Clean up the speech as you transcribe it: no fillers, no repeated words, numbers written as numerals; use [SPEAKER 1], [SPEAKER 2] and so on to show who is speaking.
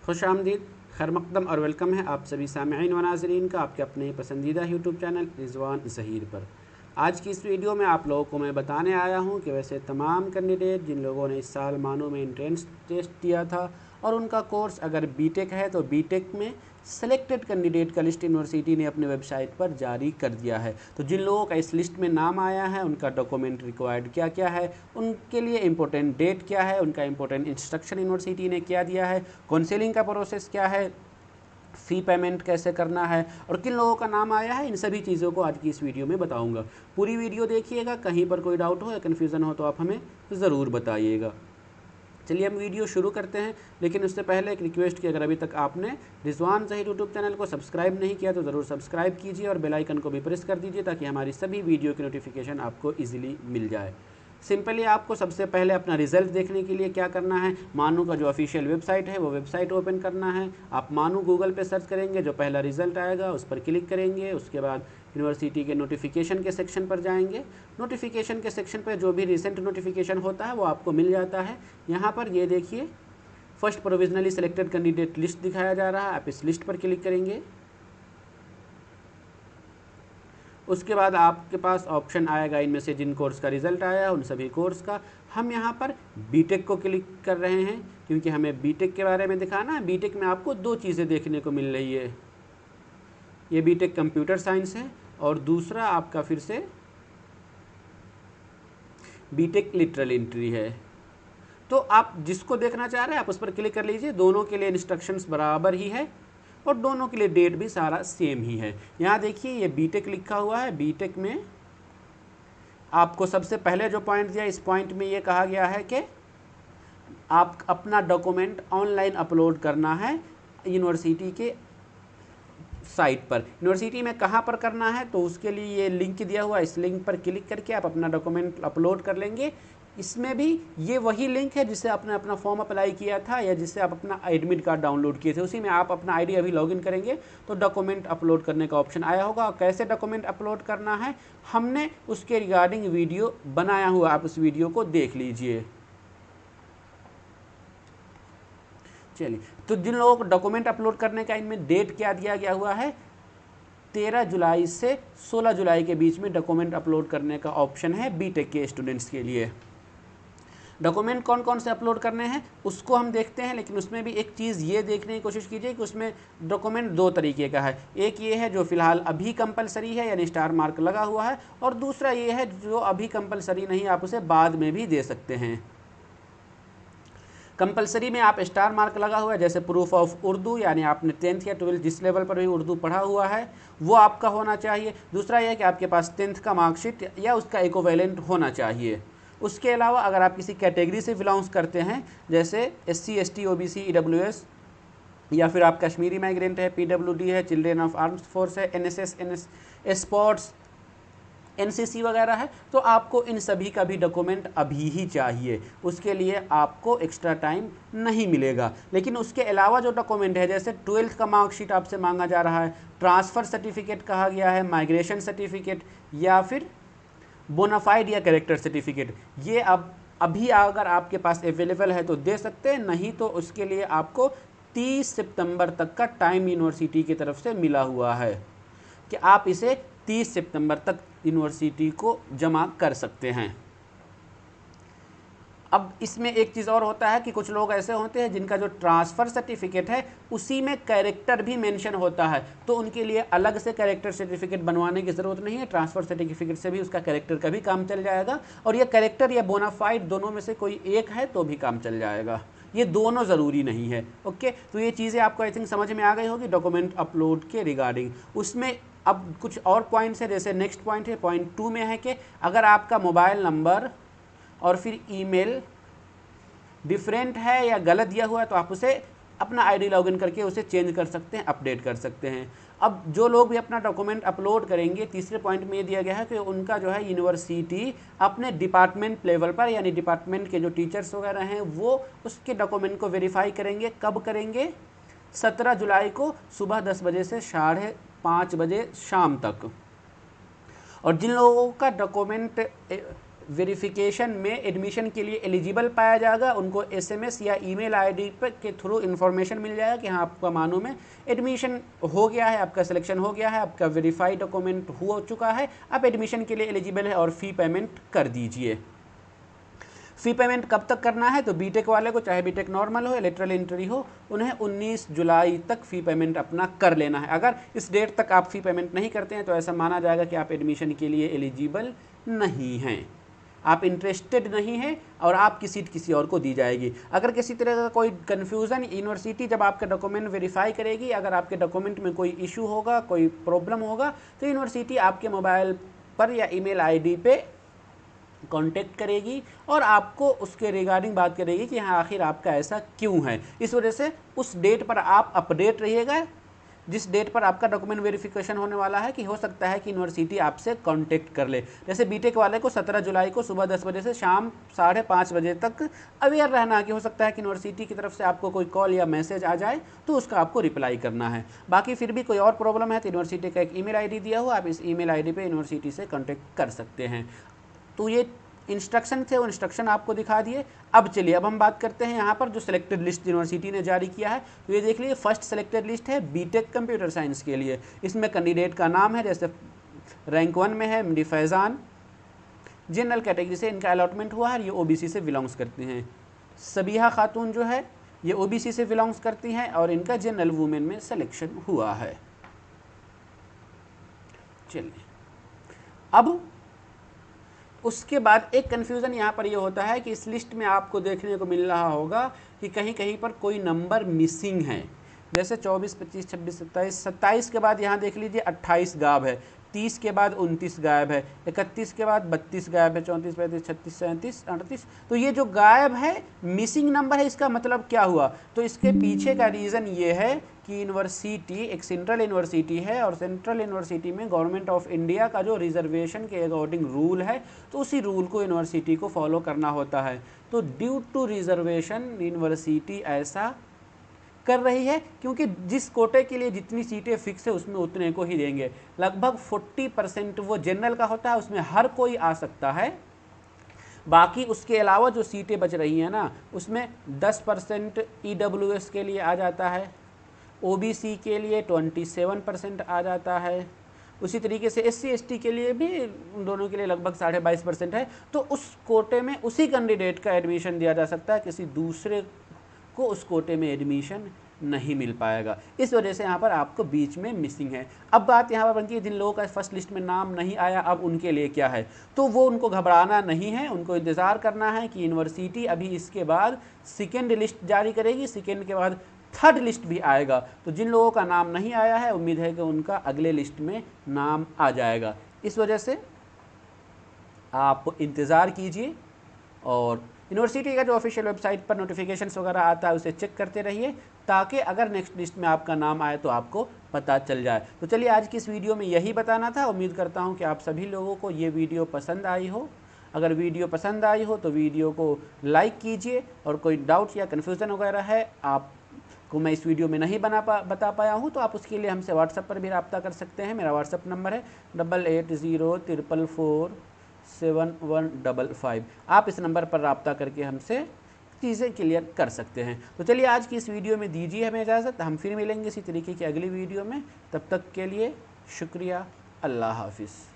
[SPEAKER 1] खुशामदीद, खैर मकदम और वेलकम है आप सभी सामईन व नाज़रीन का आपके अपने पसंदीदा यूट्यूब चैनल रिजवान ज़हीर पर। आज की इस वीडियो में आप लोगों को मैं बताने आया हूं कि वैसे तमाम कैंडिडेट जिन लोगों ने इस साल मानो में एंट्रेंस टेस्ट दिया था और उनका कोर्स अगर बीटेक है तो बीटेक में सेलेक्टेड कैंडिडेट का लिस्ट यूनिवर्सिटी ने अपने वेबसाइट पर जारी कर दिया है। तो जिन लोगों का इस लिस्ट में नाम आया है उनका डॉक्यूमेंट रिक्वायर्ड क्या क्या है, उनके लिए इंपॉर्टेंट डेट क्या है, उनका इंपॉर्टेंट इंस्ट्रक्शन यूनिवर्सिटी ने क्या दिया है, काउंसलिंग का प्रोसेस क्या है, फ़ी पेमेंट कैसे करना है और किन लोगों का नाम आया है, इन सभी चीज़ों को आज की इस वीडियो में बताऊंगा। पूरी वीडियो देखिएगा, कहीं पर कोई डाउट हो या कन्फ्यूज़न हो तो आप हमें ज़रूर बताइएगा। चलिए हम वीडियो शुरू करते हैं, लेकिन उससे पहले एक रिक्वेस्ट की, अगर अभी तक आपने रिजवान ज़हीर यूट्यूब चैनल को सब्सक्राइब नहीं किया तो ज़रूर सब्सक्राइब कीजिए और बेल आइकन को भी प्रेस कर दीजिए ताकि हमारी सभी वीडियो की नोटिफिकेशन आपको ईजिली मिल जाए। सिंपली आपको सबसे पहले अपना रिज़ल्ट देखने के लिए क्या करना है, मानू का जो ऑफिशियल वेबसाइट है वो वेबसाइट ओपन करना है। आप मानू गूगल पे सर्च करेंगे, जो पहला रिज़ल्ट आएगा उस पर क्लिक करेंगे। उसके बाद यूनिवर्सिटी के नोटिफिकेशन के सेक्शन पर जाएंगे। नोटिफिकेशन के सेक्शन पर जो भी रिसेंट नोटिफिकेशन होता है वो आपको मिल जाता है। यहाँ पर ये देखिए first provisionally selected candidate list दिखाया जा रहा है, आप इस लिस्ट पर क्लिक करेंगे। उसके बाद आपके पास ऑप्शन आएगा इनमें से जिन कोर्स का रिज़ल्ट आया उन सभी कोर्स का। हम यहाँ पर बीटेक को क्लिक कर रहे हैं क्योंकि हमें बीटेक के बारे में दिखाना है। बीटेक में आपको दो चीज़ें देखने को मिल रही है, ये बीटेक कंप्यूटर साइंस है और दूसरा आपका फिर से बीटेक लिटरल एंट्री है। तो आप जिसको देखना चाह रहे हैं आप उस पर क्लिक कर लीजिए। दोनों के लिए इंस्ट्रक्शंस बराबर ही है और दोनों के लिए डेट भी सारा सेम ही है। यहाँ देखिए ये बीटेक लिखा हुआ है। बीटेक में आपको सबसे पहले जो पॉइंट दिया, इस पॉइंट में ये कहा गया है कि आप अपना डॉक्यूमेंट ऑनलाइन अपलोड करना है यूनिवर्सिटी के साइट पर। यूनिवर्सिटी में कहाँ पर करना है तो उसके लिए ये लिंक दिया हुआ है, इस लिंक पर क्लिक करके आप अपना डॉक्यूमेंट अपलोड कर लेंगे। इसमें भी ये वही लिंक है जिससे आपने अपना फॉर्म अप्लाई किया था या जिससे आप अपना एडमिट कार्ड डाउनलोड किए थे, उसी में आप अपना आईडी अभी लॉगिन करेंगे तो डॉक्यूमेंट अपलोड करने का ऑप्शन आया होगा। और कैसे डॉक्यूमेंट अपलोड करना है हमने उसके रिगार्डिंग वीडियो बनाया हुआ, आप उस वीडियो को देख लीजिए। चलिए, तो जिन लोगों को डॉक्यूमेंट अपलोड करने का इनमें डेट क्या दिया गया हुआ है, 13 जुलाई से 16 जुलाई के बीच में डॉक्यूमेंट अपलोड करने का ऑप्शन है बीटेक के स्टूडेंट्स के लिए। डॉक्यूमेंट कौन कौन से अपलोड करने हैं उसको हम देखते हैं, लेकिन उसमें भी एक चीज़ ये देखने की कोशिश कीजिए कि उसमें डॉक्यूमेंट दो तरीके का है। एक ये है जो फ़िलहाल अभी कंपलसरी है यानी स्टार मार्क लगा हुआ है, और दूसरा ये है जो अभी कंपलसरी नहीं, आप उसे बाद में भी दे सकते हैं। कंपलसरी में आप स्टार मार्क लगा हुआ है, जैसे प्रूफ ऑफ उर्दू, यानी आपने 10th या 12th जिस लेवल पर भी उर्दू पढ़ा हुआ है वो आपका होना चाहिए। दूसरा यह है कि आपके पास 10th का मार्कशीट या उसका इक्विवेलेंट होना चाहिए। उसके अलावा अगर आप किसी कैटेगरी से बिलोंग्स करते हैं, जैसे SC ST OBC EWS, या फिर आप कश्मीरी माइग्रेंट है, PWD है, चिल्ड्रेन ऑफ आर्म्ड फोर्स है, NSS स्पोर्ट्स NCC वगैरह है, तो आपको इन सभी का भी डॉक्यूमेंट अभी ही चाहिए। उसके लिए आपको एक्स्ट्रा टाइम नहीं मिलेगा। लेकिन उसके अलावा जो डॉक्यूमेंट है, जैसे 12th का मार्कशीट आपसे मांगा जा रहा है, ट्रांसफ़र सर्टिफिकेट कहा गया है, माइग्रेशन सर्टिफिकेट या फिर बोनाफाइड या कैरेक्टर सर्टिफिकेट, ये अब अभी अगर आपके पास अवेलेबल है तो दे सकते हैं, नहीं तो उसके लिए आपको 30 सितंबर तक का टाइम यूनिवर्सिटी की तरफ से मिला हुआ है कि आप इसे 30 सितंबर तक यूनिवर्सिटी को जमा कर सकते हैं। अब इसमें एक चीज़ और होता है कि कुछ लोग ऐसे होते हैं जिनका जो ट्रांसफ़र सर्टिफिकेट है उसी में कैरेक्टर भी मेंशन होता है, तो उनके लिए अलग से कैरेक्टर सर्टिफिकेट बनवाने की ज़रूरत नहीं है। ट्रांसफ़र सर्टिफिकेट से भी उसका कैरेक्टर का भी काम चल जाएगा, और ये कैरेक्टर या बोनाफाइड दोनों में से कोई एक है तो भी काम चल जाएगा, ये दोनों ज़रूरी नहीं है। ओके, तो ये चीज़ें आपको आई थिंक समझ में आ गई होगी डॉक्यूमेंट अपलोड के रिगार्डिंग। उसमें अब कुछ और पॉइंट्स है, जैसे नेक्स्ट पॉइंट है, पॉइंट 2 में है कि अगर आपका मोबाइल नंबर और फिर ईमेल डिफरेंट है या गलत दिया हुआ है तो आप उसे अपना आईडी लॉगिन करके उसे चेंज कर सकते हैं, अपडेट कर सकते हैं। अब जो लोग भी अपना डॉक्यूमेंट अपलोड करेंगे, तीसरे पॉइंट में ये दिया गया है कि उनका जो है यूनिवर्सिटी अपने डिपार्टमेंट लेवल पर, यानी डिपार्टमेंट के जो टीचर्स वगैरह हैं वो उसके डॉक्यूमेंट को वेरीफाई करेंगे। कब करेंगे? 17 जुलाई को सुबह 10 बजे से 5:30 बजे शाम तक। और जिन लोगों का डॉक्यूमेंट वेरिफिकेशन में एडमिशन के लिए एलिजिबल पाया जाएगा उनको SMS या ईमेल आईडी पर के थ्रू इन्फॉर्मेशन मिल जाएगा कि हाँ आपका मानो में एडमिशन हो गया है, आपका सिलेक्शन हो गया है, आपका वेरीफाइड डॉक्यूमेंट हो चुका है, आप एडमिशन के लिए एलिजिबल है और फ़ी पेमेंट कर दीजिए। फ़ी पेमेंट कब तक करना है? तो बीटेक वाले को, चाहे बीटेक नॉर्मल हो, लेटरल एंट्री हो, उन्हें 19 जुलाई तक फ़ी पेमेंट अपना कर लेना है। अगर इस डेट तक आप फ़ी पेमेंट नहीं करते हैं तो ऐसा माना जाएगा कि आप एडमिशन के लिए एलिजिबल नहीं हैं, आप इंटरेस्टेड नहीं हैं और आपकी सीट किसी और को दी जाएगी। अगर किसी तरह का कोई कन्फ्यूज़न, यूनिवर्सिटी जब आपका डॉक्यूमेंट वेरीफाई करेगी, अगर आपके डॉक्यूमेंट में कोई इशू होगा, कोई प्रॉब्लम होगा, तो यूनिवर्सिटी आपके मोबाइल पर या ईमेल आईडी पे कांटेक्ट करेगी और आपको उसके रिगार्डिंग बात करेगी कि हाँ आखिर आपका ऐसा क्यों है। इस वजह से उस डेट पर आप अपडेट रहिएगा जिस डेट पर आपका डॉक्यूमेंट वेरिफिकेशन होने वाला है, कि हो सकता है कि यूनिवर्सिटी आपसे कांटेक्ट कर ले। जैसे बीटेक वाले को 17 जुलाई को सुबह 10 बजे से शाम 5:30 बजे तक अवेयर रहना, कि हो सकता है कि यूनिवर्सिटी की तरफ से आपको कोई कॉल या मैसेज आ जाए तो उसका आपको रिप्लाई करना है। बाकी फिर भी कोई और प्रॉब्लम है तो यूनिवर्सिटी का एक ईमेल आईडी दिया हुआ, आप इस ईमेल आईडी पे यूनिवर्सिटी से कांटेक्ट कर सकते हैं। तो ये इंस्ट्रक्शन थे, वो इंस्ट्रक्शन आपको दिखा दिए। अब चलिए अब हम बात करते हैं यहाँ पर जो सिलेक्टेड लिस्ट यूनिवर्सिटी ने जारी किया है। तो ये देख लीजिए, फर्स्ट सिलेक्टेड लिस्ट है बीटेक कंप्यूटर साइंस के लिए। इसमें कैंडिडेट का नाम है, जैसे रैंक 1 में है MD फैज़ान, जनरल कैटेगरी से इनका अलॉटमेंट हुआ है, ये OBC से बिलोंग्स करती हैं। सबिहा खातून जो है ये OBC से बिलोंग्स करती हैं और इनका जनरल वुमेन में सिलेक्शन हुआ है। चलिए अब उसके बाद एक कन्फ्यूज़न यहाँ पर ये होता है कि इस लिस्ट में आपको देखने को मिल रहा होगा कि कहीं कहीं पर कोई नंबर मिसिंग है। जैसे 24, 25, 26, 27, 27 के बाद यहाँ देख लीजिए 28 गायब है, 30 के बाद 29 गायब है, 31 के बाद 32 गायब है, 34, 35, 36, 37, 38। तो ये जो गायब है, मिसिंग नंबर है, इसका मतलब क्या हुआ? तो इसके पीछे का रीज़न ये है कि यूनिवर्सिटी एक सेंट्रल यूनिवर्सिटी है और सेंट्रल यूनिवर्सिटी में गवर्नमेंट ऑफ इंडिया का जो रिजर्वेशन के अकॉर्डिंग रूल है, तो उसी रूल को यूनिवर्सिटी को फॉलो करना होता है। तो ड्यू टू रिजर्वेशन यूनिवर्सिटी ऐसा कर रही है, क्योंकि जिस कोटे के लिए जितनी सीटें फिक्स है उसमें उतने को ही देंगे। लगभग 40% वो जनरल का होता है, उसमें हर कोई आ सकता है। बाकी उसके अलावा जो सीटें बच रही हैं ना, उसमें 10% EWS के लिए आ जाता है, OBC के लिए 27% आ जाता है, उसी तरीके से SC ST के लिए भी, उन दोनों के लिए लगभग 22.5% है। तो उस कोटे में उसी कैंडिडेट का एडमिशन दिया जा सकता है, किसी दूसरे को उस कोटे में एडमिशन नहीं मिल पाएगा। इस वजह से यहाँ पर आपको बीच में मिसिंग है। अब बात यहाँ पर बनती है जिन लोगों का फर्स्ट लिस्ट में नाम नहीं आया, अब उनके लिए क्या है? तो वो उनको घबराना नहीं है, उनको इंतज़ार करना है कि यूनिवर्सिटी अभी इसके बाद सेकेंड लिस्ट जारी करेगी, सेकेंड के बाद थर्ड लिस्ट भी आएगा। तो जिन लोगों का नाम नहीं आया है, उम्मीद है कि उनका अगले लिस्ट में नाम आ जाएगा। इस वजह से आप इंतज़ार कीजिए और यूनिवर्सिटी का जो ऑफिशियल वेबसाइट पर नोटिफिकेशंस वगैरह आता है उसे चेक करते रहिए, ताकि अगर नेक्स्ट लिस्ट में आपका नाम आए तो आपको पता चल जाए। तो चलिए आज की इस वीडियो में यही बताना था। उम्मीद करता हूँ कि आप सभी लोगों को ये वीडियो पसंद आई हो। अगर वीडियो पसंद आई हो तो वीडियो को लाइक कीजिए, और कोई डाउट्स या कन्फ्यूज़न वगैरह है आपको मैं इस वीडियो में नहीं बता पाया हूँ तो आप उसके लिए हमसे व्हाट्सएप पर भी रब्ता कर सकते हैं। मेरा व्हाट्सएप नंबर है 8804447155। आप इस नंबर पर रब्ता करके हमसे चीज़ें क्लियर कर सकते हैं। तो चलिए आज की इस वीडियो में दीजिए हमें इजाज़त, हम फिर मिलेंगे इसी तरीके की अगली वीडियो में। तब तक के लिए शुक्रिया, अल्लाह हाफिज़।